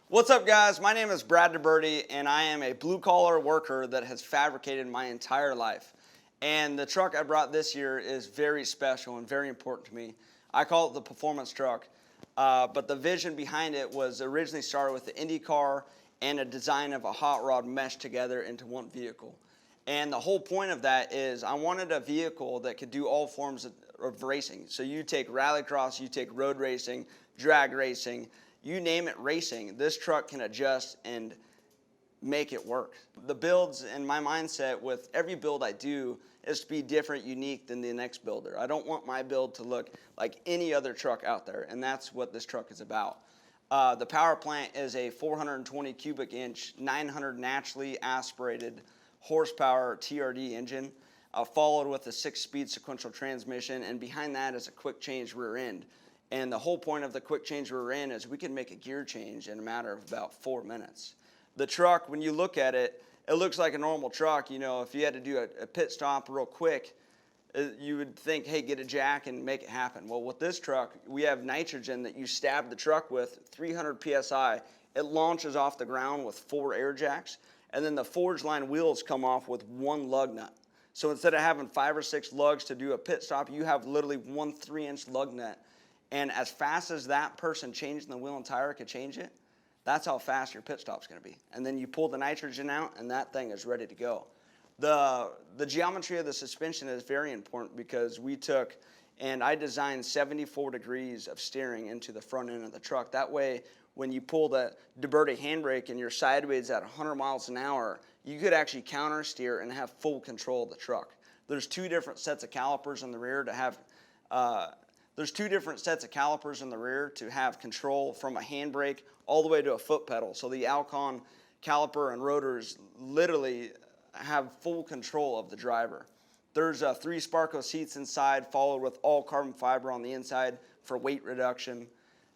What's up, guys? My name is Brad DeBerti, and I am a blue-collar worker that has fabricated my entire life. And the truck I brought this year is very special and very important to me. I call it the performance truck, but the vision behind it was originally started with the Indy car and a design of a hot rod meshed together into one vehicle. And the whole point of that is I wanted a vehicle that could do all forms of racing. So you take rallycross, you take road racing, drag racing, you name it racing, this truck can adjust and make it work. The builds and my mindset with every build I do is to be different, unique than the next builder. I don't want my build to look like any other truck out there, and that's what this truck is about. The power plant is a 420 cubic inch, 900 naturally aspirated horsepower TRD engine, followed with a 6-speed sequential transmission, and behind that is a quick change rear end. And the whole point of the quick change rear end is we can make a gear change in a matter of about 4 minutes. The truck, when you look at it, it looks like a normal truck. You know, if you had to do a pit stop real quick, you would think, hey, get a jack and make it happen. Well, with this truck, we have nitrogen that you stab the truck with, 300 PSI. It launches off the ground with 4 air jacks, and then the forge line wheels come off with 1 lug nut. So instead of having 5 or 6 lugs to do a pit stop, you have literally 1 3-inch lug nut. And as fast as that person changing the wheel and tire could change it, that's how fast your pit stop's going to be. And then you pull the nitrogen out, and that thing is ready to go. The geometry of the suspension is very important because we took and I designed 74 degrees of steering into the front end of the truck. That way, when you pull the DeBerti handbrake and you're sideways at 100 miles an hour, you could actually counter steer and have full control of the truck. There's 2 different sets of calipers in the rear to have control from a handbrake all the way to a foot pedal. So the Alcon caliper and rotors literally have full control of the driver. There's 3 Sparco seats inside, followed with all carbon fiber on the inside for weight reduction.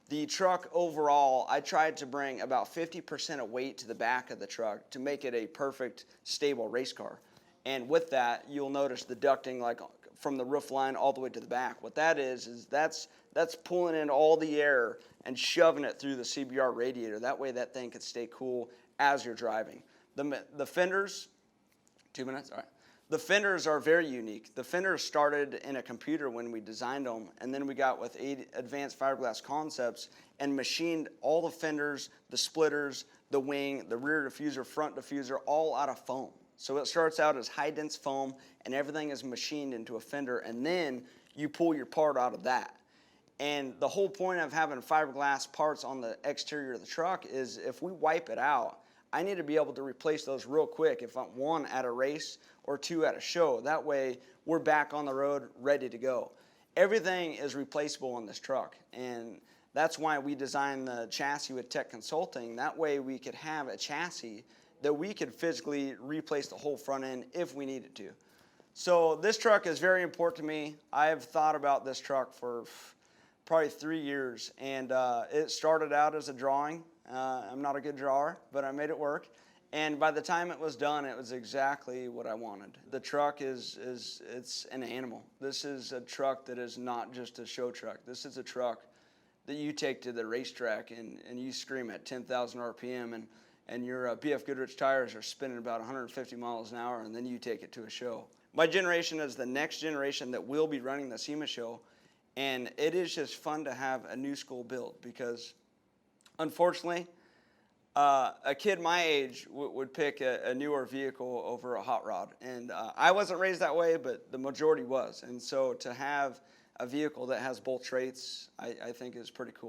The truck overall, I tried to bring about 50% of weight to the back of the truck to make it a perfect, stable race car. And with that, you'll notice the ducting like from the roof line all the way to the back. What that is that's pulling in all the air and shoving it through the CBR radiator. That way that thing can stay cool as you're driving. The fenders, 2 minutes, all right. The fenders are very unique. The fenders started in a computer when we designed them, and then we got with advanced fiberglass concepts and machined all the fenders, the splitters, the wing, the rear diffuser, front diffuser, all out of foam. So it starts out as high-dense foam, and everything is machined into a fender, and then you pull your part out of that. And the whole point of having fiberglass parts on the exterior of the truck is if we wipe it out, I need to be able to replace those real quick if I'm 1 at a race or 2 at a show. That way, we're back on the road, ready to go. Everything is replaceable in this truck, and that's why we designed the chassis with Tech Consulting. That way, we could have a chassis that we could physically replace the whole front end if we needed to. So this truck is very important to me. I have thought about this truck for probably 3 years, and it started out as a drawing. I'm not a good drawer, but I made it work. And by the time it was done, it was exactly what I wanted. The truck it's an animal. This is a truck that is not just a show truck. This is a truck that you take to the racetrack and you scream at 10,000 RPM and your BF Goodrich tires are spinning about 150 miles an hour, and then you take it to a show. My generation is the next generation that will be running the SEMA show, and it is just fun to have a new school build because unfortunately, a kid my age would pick a newer vehicle over a hot rod. And I wasn't raised that way, but the majority was. And so to have a vehicle that has both traits, I think is pretty cool.